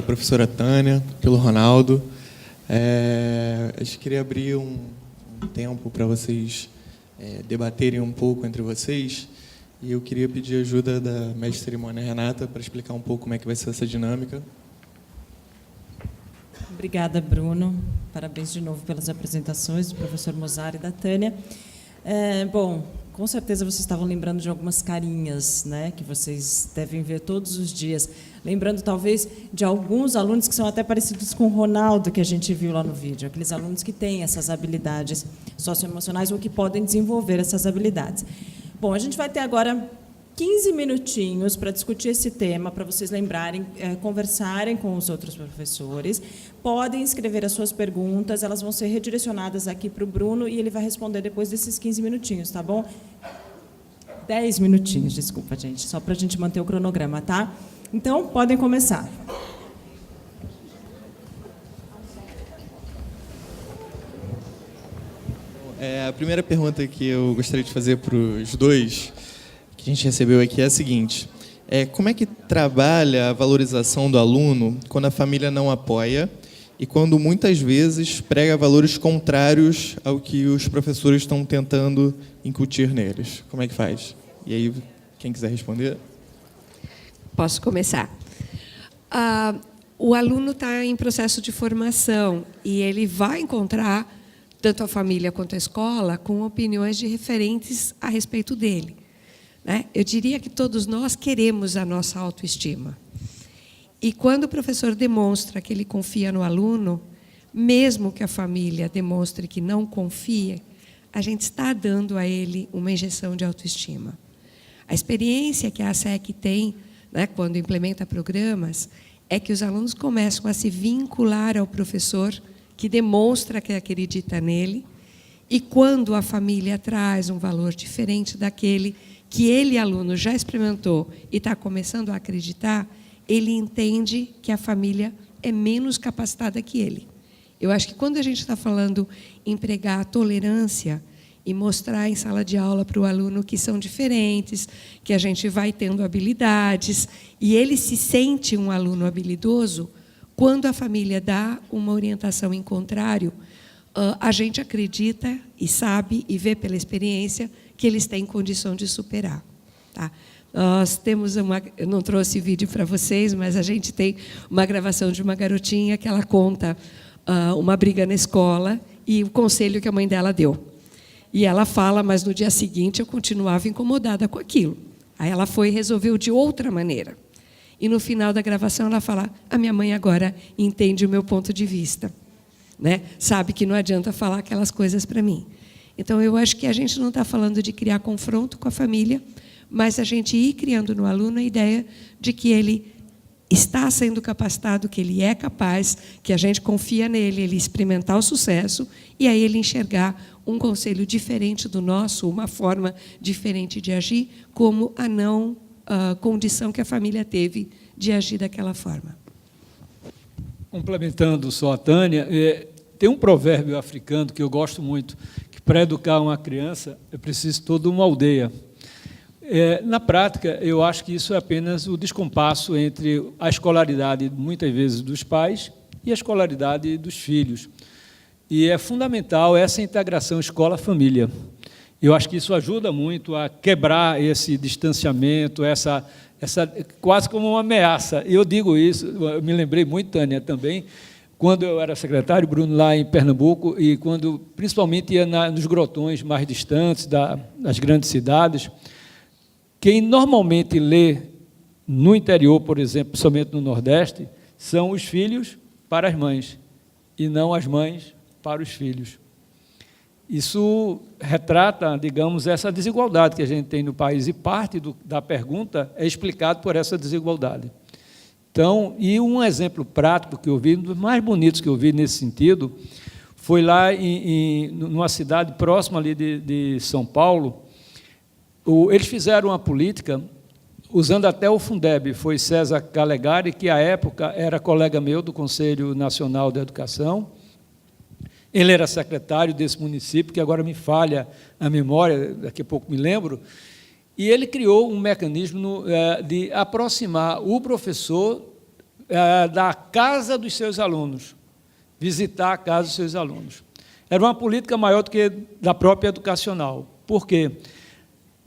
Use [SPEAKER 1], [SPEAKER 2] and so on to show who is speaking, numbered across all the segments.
[SPEAKER 1] professora Tânia, pelo Ronaldo. A gente queria abrir um tempo para vocês debaterem um pouco entre vocês, e eu queria pedir ajuda da mestre de cerimônia Renata para explicar um pouco como é que vai ser essa dinâmica.
[SPEAKER 2] Obrigada, Bruno. Parabéns de novo pelas apresentações do professor Mozart e da Tânia. Bom, com certeza vocês estavam lembrando de algumas carinhas, né, que vocês devem ver todos os dias. Lembrando, talvez, de alguns alunos que são até parecidos com o Ronaldo, que a gente viu lá no vídeo. Aqueles alunos que têm essas habilidades socioemocionais ou que podem desenvolver essas habilidades. Bom, a gente vai ter agora 15 minutinhos para discutir esse tema, para vocês lembrarem, conversarem com os outros professores. Podem escrever as suas perguntas, elas vão ser redirecionadas aqui para o Bruno e ele vai responder depois desses 15 minutinhos, tá bom? 10 minutinhos, desculpa, gente, só para a gente manter o cronograma, tá? Então, podem começar.
[SPEAKER 1] A primeira pergunta que eu gostaria de fazer para os dois, que a gente recebeu aqui, é a seguinte: como é que trabalha a valorização do aluno quando a família não apoia e quando muitas vezes prega valores contrários ao que os professores estão tentando incutir neles? Como é que faz? E aí, quem quiser responder?
[SPEAKER 3] Posso começar. O aluno está em processo de formação e ele vai encontrar, tanto a família quanto a escola, com opiniões diferentes a respeito dele. Eu diria que todos nós queremos a nossa autoestima. E quando o professor demonstra que ele confia no aluno, mesmo que a família demonstre que não confia, a gente está dando a ele uma injeção de autoestima. A experiência que a ASEC tem, quando implementa programas, é que os alunos começam a se vincular ao professor que demonstra que acredita nele, e quando a família traz um valor diferente daquele que ele, aluno, já experimentou e está começando a acreditar, ele entende que a família é menos capacitada que ele. Eu acho que quando a gente está falando em pregar a tolerância e mostrar em sala de aula para o aluno que são diferentes, que a gente vai tendo habilidades, e ele se sente um aluno habilidoso, quando a família dá uma orientação em contrário, a gente acredita e sabe e vê pela experiência que eles têm condição de superar. Tá? Nós temos eu não trouxe vídeo para vocês, mas a gente tem uma gravação de uma garotinha que ela conta uma briga na escola e o conselho que a mãe dela deu. E ela fala, mas no dia seguinte eu continuava incomodada com aquilo. Aí ela foi e resolveu de outra maneira. E no final da gravação ela fala: a minha mãe agora entende o meu ponto de vista. Sabe que não adianta falar aquelas coisas para mim. Então, eu acho que a gente não está falando de criar confronto com a família, mas a gente ir criando no aluno a ideia de que ele está sendo capacitado, que ele é capaz, que a gente confia nele, ele experimentar o sucesso, e aí ele enxergar um conselho diferente do nosso, uma forma diferente de agir, como a não condição que a família teve de agir daquela forma.
[SPEAKER 4] Complementando só a Tânia, tem um provérbio africano que eu gosto muito, que para educar uma criança é preciso toda uma aldeia. Na prática, eu acho que isso é apenas o descompasso entre a escolaridade, muitas vezes, dos pais e a escolaridade dos filhos. E é fundamental essa integração escola-família. Eu acho que isso ajuda muito a quebrar esse distanciamento, essa quase como uma ameaça. E eu digo isso, eu me lembrei muito, Tânia, também, quando eu era secretário, Bruno, lá em Pernambuco, e quando, principalmente, ia nos grotões mais distantes das grandes cidades. Quem normalmente lê no interior, por exemplo, principalmente no Nordeste, são os filhos para as mães, e não as mães para os filhos. Isso retrata, digamos, essa desigualdade que a gente tem no país, e parte da pergunta é explicado por essa desigualdade. Então, e um exemplo prático que eu vi, um dos mais bonitos que eu vi nesse sentido, foi lá numa cidade próxima ali de São Paulo. Eles fizeram uma política, usando até o Fundeb, foi César Calegari, que, à época, era colega meu do Conselho Nacional de Educação. Ele era secretário desse município, que agora me falha a memória, daqui a pouco me lembro, e ele criou um mecanismo de aproximar o professor da casa dos seus alunos, visitar a casa dos seus alunos. Era uma política maior do que da própria educacional. Por quê?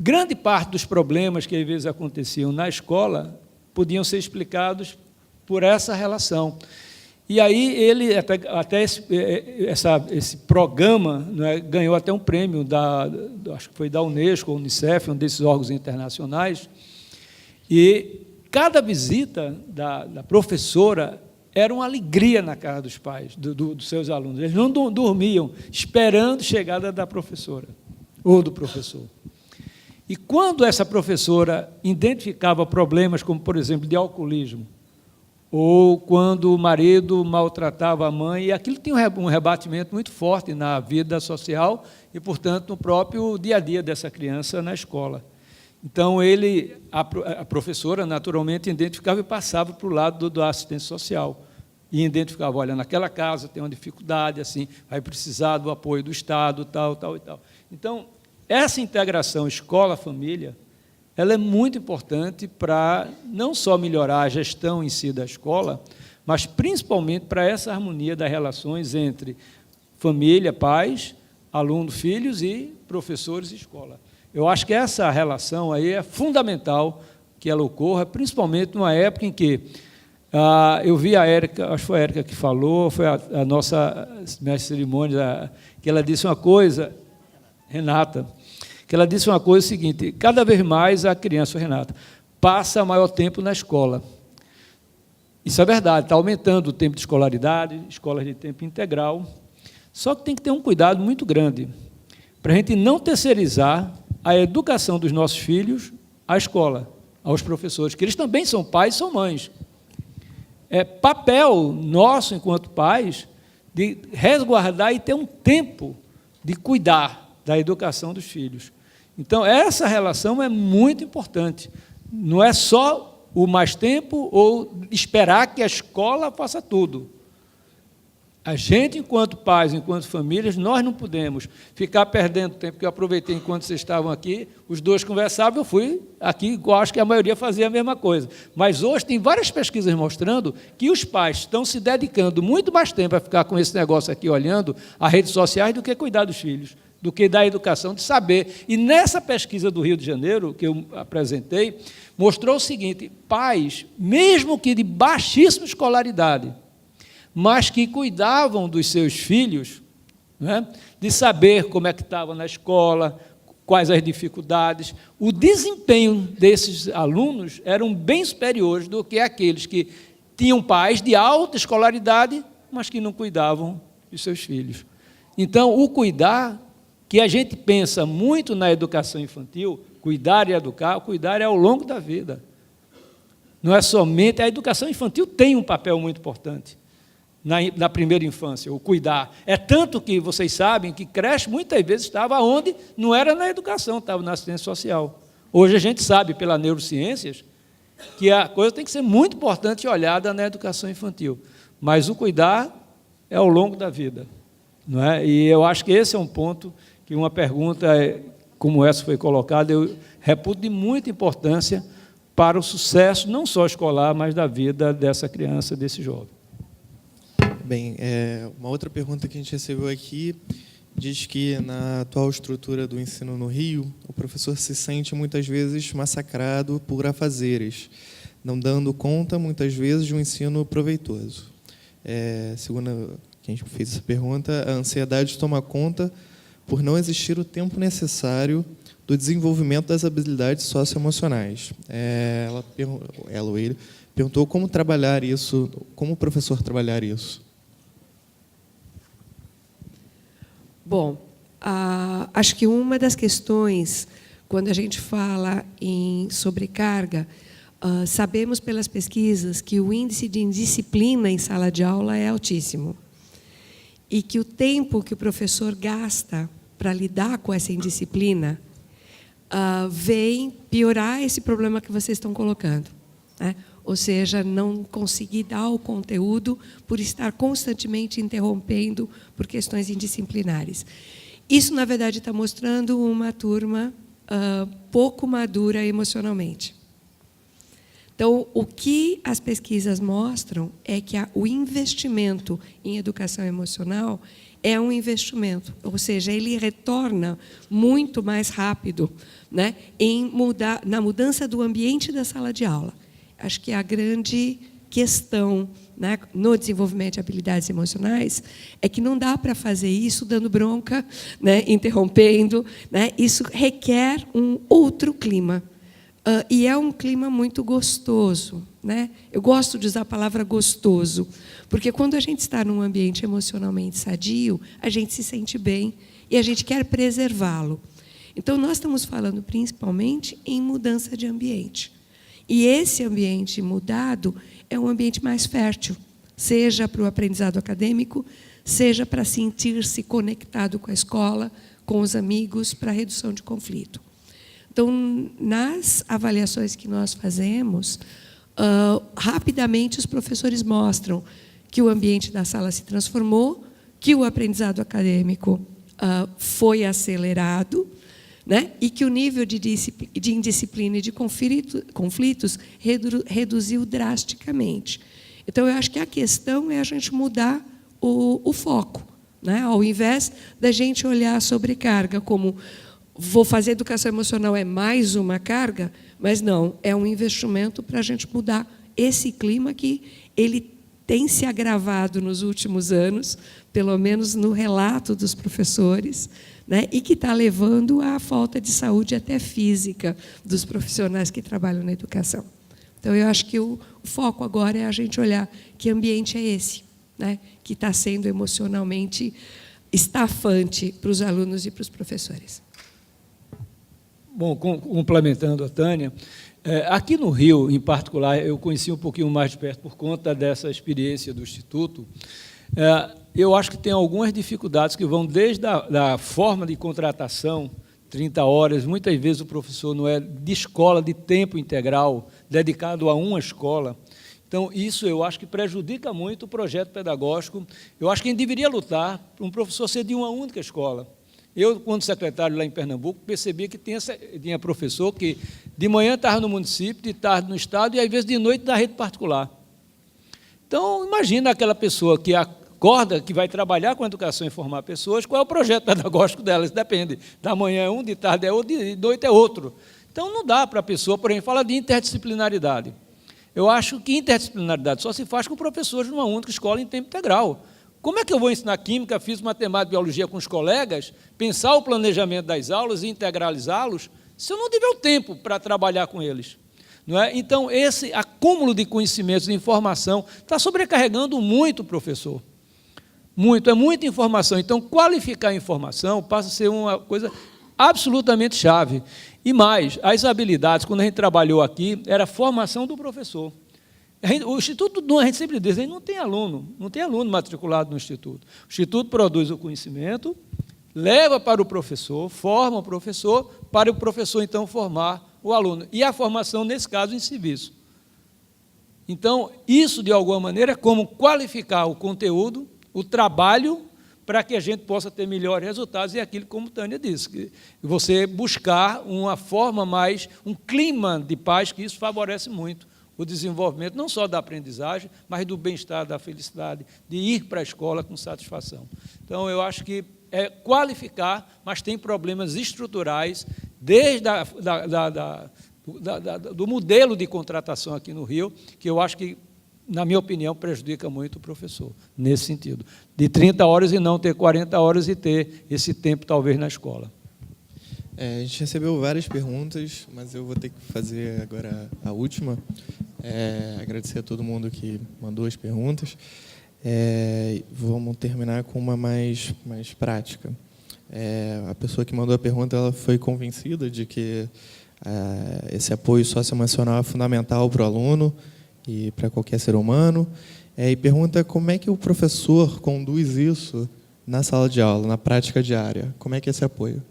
[SPEAKER 4] Grande parte dos problemas que às vezes aconteciam na escola podiam ser explicados por essa relação. E aí ele, até esse programa, né, ganhou até um prêmio, acho que foi da Unesco, Unicef, um desses órgãos internacionais, e cada visita da professora era uma alegria na casa dos pais, dos seus alunos. Eles não dormiam esperando a chegada da professora ou do professor. E quando essa professora identificava problemas, como, por exemplo, de alcoolismo, ou quando o marido maltratava a mãe, e aquilo tinha um rebatimento muito forte na vida social e, portanto, no próprio dia a dia dessa criança na escola. Então, a professora, naturalmente, identificava e passava para o lado da assistência social. E identificava, olha, naquela casa tem uma dificuldade, assim, vai precisar do apoio do Estado, tal, tal e tal. Então, essa integração escola-família, ela é muito importante para não só melhorar a gestão em si da escola, mas principalmente para essa harmonia das relações entre família, pais, aluno, filhos e professores e escola. Eu acho que essa relação aí é fundamental que ela ocorra, principalmente numa época em que eu vi a Érica, acho que foi a Érica que falou, foi a nossa mestre de cerimônia, que ela disse uma coisa, Renata, que ela disse uma coisa seguinte: cada vez mais a criança, Renata, passa maior tempo na escola. Isso é verdade, está aumentando o tempo de escolaridade, escolas de tempo integral, só que tem que ter um cuidado muito grande para a gente não terceirizar a educação dos nossos filhos à escola, aos professores, que eles também são pais e são mães. É papel nosso, enquanto pais, de resguardar e ter um tempo de cuidar da educação dos filhos. Então, essa relação é muito importante. Não é só o mais tempo ou esperar que a escola faça tudo. A gente, enquanto pais, enquanto famílias, nós não podemos ficar perdendo tempo, porque eu aproveitei enquanto vocês estavam aqui, os dois conversavam, eu fui aqui, eu acho que a maioria fazia a mesma coisa. Mas hoje tem várias pesquisas mostrando que os pais estão se dedicando muito mais tempo a ficar com esse negócio aqui, olhando as redes sociais, do que cuidar dos filhos, do que da educação, de saber. E nessa pesquisa do Rio de Janeiro, que eu apresentei, mostrou o seguinte: pais, mesmo que de baixíssima escolaridade, mas que cuidavam dos seus filhos, né, de saber como é que estava na escola, quais as dificuldades, o desempenho desses alunos eram bem superiores do que aqueles que tinham pais de alta escolaridade, mas que não cuidavam dos seus filhos. Então, o cuidar, que a gente pensa muito na educação infantil, cuidar e educar, o cuidar é ao longo da vida. Não é somente... A educação infantil tem um papel muito importante na primeira infância, o cuidar. É tanto que vocês sabem que creche muitas vezes estava onde não era na educação, estava na assistência social. Hoje a gente sabe, pelas neurociências, que a coisa tem que ser muito importante e olhada na educação infantil. Mas o cuidar é ao longo da vida. Não é? E eu acho que esse é um ponto que uma pergunta como essa foi colocada, eu reputo de muita importância para o sucesso, não só escolar, mas da vida dessa criança, desse jovem.
[SPEAKER 1] Bem, uma outra pergunta que a gente recebeu aqui diz que, na atual estrutura do ensino no Rio, o professor se sente, muitas vezes, massacrado por afazeres, não dando conta, muitas vezes, de um ensino proveitoso. Segundo quem fez essa pergunta, a ansiedade toma conta por não existir o tempo necessário do desenvolvimento das habilidades socioemocionais. Ela ou ele perguntou como trabalhar isso, como o professor trabalhar isso.
[SPEAKER 3] Bom, acho que uma das questões, quando a gente fala em sobrecarga, sabemos pelas pesquisas que o índice de indisciplina em sala de aula é altíssimo. E que o tempo que o professor gasta para lidar com essa indisciplina vem piorar esse problema que vocês estão colocando, né? Ou seja, não conseguir dar o conteúdo por estar constantemente interrompendo por questões indisciplinares. Isso, na verdade, está mostrando uma turma pouco madura emocionalmente. Então, o que as pesquisas mostram é que o investimento em educação emocional é um investimento, ou seja, ele retorna muito mais rápido, né, na mudança do ambiente da sala de aula. Acho que a grande questão, né, no desenvolvimento de habilidades emocionais é que não dá para fazer isso dando bronca, né, interrompendo, né, isso requer um outro clima. E é um clima muito gostoso, né? Eu gosto de usar a palavra gostoso, porque quando a gente está num ambiente emocionalmente sadio, a gente se sente bem e a gente quer preservá-lo. Então, nós estamos falando principalmente em mudança de ambiente. E esse ambiente mudado é um ambiente mais fértil, seja para o aprendizado acadêmico, seja para sentir-se conectado com a escola, com os amigos, para a redução de conflito. Então, nas avaliações que nós fazemos, rapidamente os professores mostram que o ambiente da sala se transformou, que o aprendizado acadêmico foi acelerado, né, e que o nível de indisciplina e de conflitos reduziu drasticamente. Então, eu acho que a questão é a gente mudar o foco, né, ao invés da gente olhar a sobrecarga como vou fazer educação emocional é mais uma carga, mas não, é um investimento para a gente mudar esse clima que ele tem se agravado nos últimos anos, pelo menos no relato dos professores, né, e que está levando à falta de saúde até física dos profissionais que trabalham na educação. Então, eu acho que o foco agora é a gente olhar que ambiente é esse, né, que está sendo emocionalmente estafante para os alunos e para os professores.
[SPEAKER 4] Bom, complementando a Tânia, aqui no Rio, em particular, eu conheci um pouquinho mais de perto por conta dessa experiência do Instituto. Eu acho que tem algumas dificuldades que vão desde a forma de contratação, 30 horas, muitas vezes o professor não é de escola de tempo integral, dedicado a uma escola. Então, isso eu acho que prejudica muito o projeto pedagógico. Eu acho que a gente deveria lutar para um professor ser de uma única escola. Eu, quando secretário lá em Pernambuco, percebia que tinha professor que de manhã estava no município, de tarde no estado e, às vezes, de noite na rede particular. Então, imagina aquela pessoa que acorda, que vai trabalhar com a educação e formar pessoas, qual é o projeto pedagógico dela? Isso depende. Da manhã é um, de tarde é outro, de noite é outro. Então, não dá para a pessoa, por exemplo, fala de interdisciplinaridade. Eu acho que interdisciplinaridade só se faz com professores numa única escola em tempo integral. Como é que eu vou ensinar química, física, matemática, biologia com os colegas, pensar o planejamento das aulas e integralizá-los, se eu não tiver o tempo para trabalhar com eles? Não é? Então, esse acúmulo de conhecimentos e informação está sobrecarregando muito o professor. É muita informação. Então, qualificar a informação passa a ser uma coisa absolutamente chave. E mais, as habilidades, quando a gente trabalhou aqui, era a formação do professor. O Instituto, a gente sempre diz, a gente não tem aluno matriculado no Instituto. O Instituto produz o conhecimento, leva para o professor, forma o professor, para o professor, então, formar o aluno. E a formação, nesse caso, em serviço. Então, isso, de alguma maneira, é como qualificar o conteúdo, o trabalho, para que a gente possa ter melhores resultados, e aquilo, como Tânia disse, que você buscar uma forma mais, um clima de paz, que isso favorece muito o desenvolvimento, não só da aprendizagem, mas do bem-estar, da felicidade, de ir para a escola com satisfação. Então, eu acho que é qualificar, mas tem problemas estruturais, desde do modelo de contratação aqui no Rio, que eu acho que, na minha opinião, prejudica muito o professor, nesse sentido. De 30 horas e não ter 40 horas e ter esse tempo, talvez, na escola.
[SPEAKER 1] A gente recebeu várias perguntas, mas eu vou ter que fazer agora a última. Agradecer a todo mundo que mandou as perguntas. Vamos terminar com uma mais prática. A pessoa que mandou a pergunta, ela foi convencida de que esse apoio socioemocional é fundamental para o aluno e para qualquer ser humano. E pergunta como é que o professor conduz isso na sala de aula, na prática diária. Como é que é esse apoio?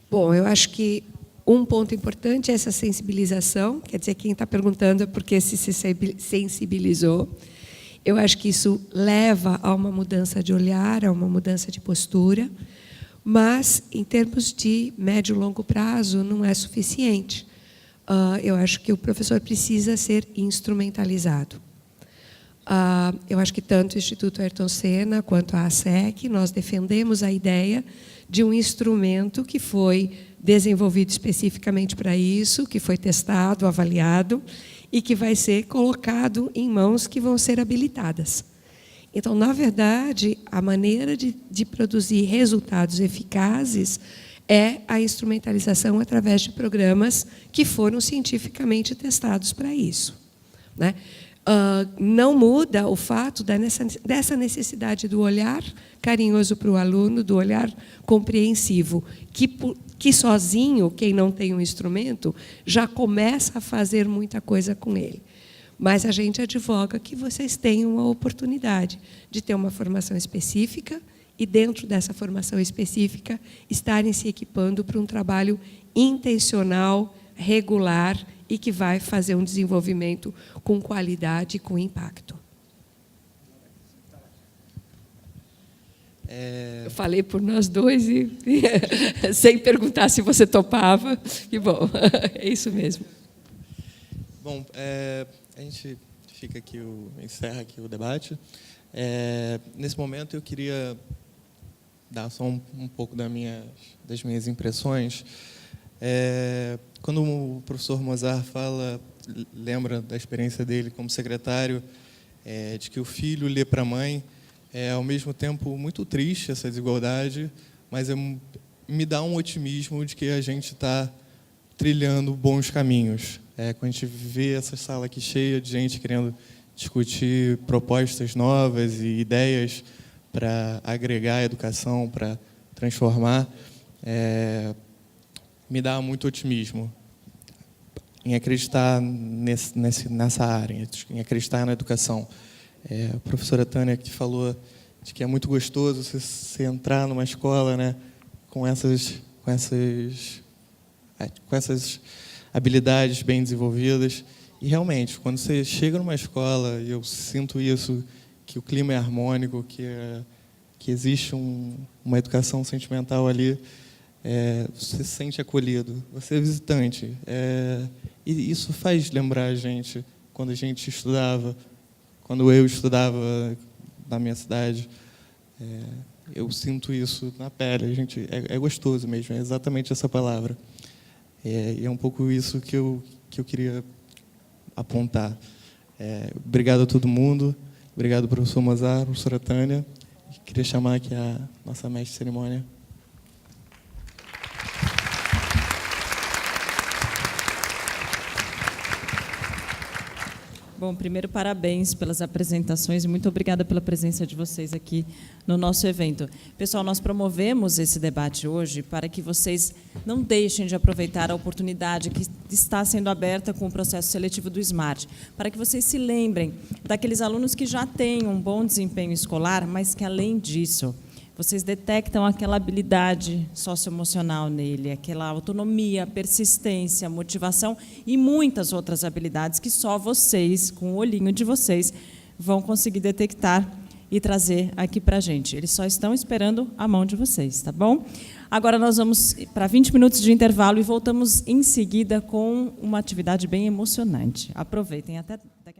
[SPEAKER 3] Bom, eu acho que um ponto importante é essa sensibilização, quer dizer, quem está perguntando é porque se sensibilizou. Eu acho que isso leva a uma mudança de olhar, a uma mudança de postura, mas, em termos de médio e longo prazo, não é suficiente. eu acho que o professor precisa ser instrumentalizado. Eu acho que tanto o Instituto Ayrton Senna quanto a ASEC, nós defendemos a ideia de um instrumento que foi desenvolvido especificamente para isso, que foi testado, avaliado, e que vai ser colocado em mãos que vão ser habilitadas. Então, na verdade, a maneira de produzir resultados eficazes é a instrumentalização através de programas que foram cientificamente testados para isso, né? Não muda o fato dessa necessidade do olhar carinhoso para o aluno, do olhar compreensivo, que sozinho, quem não tem um instrumento, já começa a fazer muita coisa com ele. Mas a gente advoga que vocês tenham a oportunidade de ter uma formação específica e, dentro dessa formação específica, estarem se equipando para um trabalho intencional, regular e que vai fazer um desenvolvimento com qualidade e com impacto. Eu falei por nós dois e sem perguntar se você topava. Que bom, é isso mesmo.
[SPEAKER 1] Bom, a gente fica aqui, encerra aqui o debate. Nesse momento, eu queria dar só um pouco das minhas impressões. Quando o professor Mozart lembra da experiência dele como secretário, de que o filho lê para a mãe, ao mesmo tempo muito triste essa desigualdade, mas me dá um otimismo de que a gente está trilhando bons caminhos. Quando a gente vê essa sala aqui cheia de gente querendo discutir propostas novas e ideias para agregar a educação, para transformar, me dá muito otimismo em acreditar nessa área, em acreditar na educação. A professora Tânia que falou de que é muito gostoso você entrar numa escola, né, com essas habilidades bem desenvolvidas. E, realmente, quando você chega numa escola, e eu sinto isso, que o clima é harmônico, que existe uma educação sentimental ali, você se sente acolhido, você é visitante. E isso faz lembrar a gente, quando a gente estudava, quando eu estudava na minha cidade, eu sinto isso na pele. É gostoso mesmo, é exatamente essa palavra. E é um pouco isso que eu queria apontar. Obrigado a todo mundo, obrigado, professor Mozart, professora Tânia. Queria chamar aqui a nossa mestre de cerimônia.
[SPEAKER 2] Bom, primeiro, parabéns pelas apresentações e muito obrigada pela presença de vocês aqui no nosso evento. Pessoal, nós promovemos esse debate hoje para que vocês não deixem de aproveitar a oportunidade que está sendo aberta com o processo seletivo do SMART, para que vocês se lembrem daqueles alunos que já têm um bom desempenho escolar, mas que, além disso, vocês detectam aquela habilidade socioemocional nele, aquela autonomia, persistência, motivação e muitas outras habilidades que só vocês, com o olhinho de vocês, vão conseguir detectar e trazer aqui para a gente. Eles só estão esperando a mão de vocês, tá bom? Agora nós vamos para 20 minutos de intervalo e voltamos em seguida com uma atividade bem emocionante. Aproveitem, até daqui a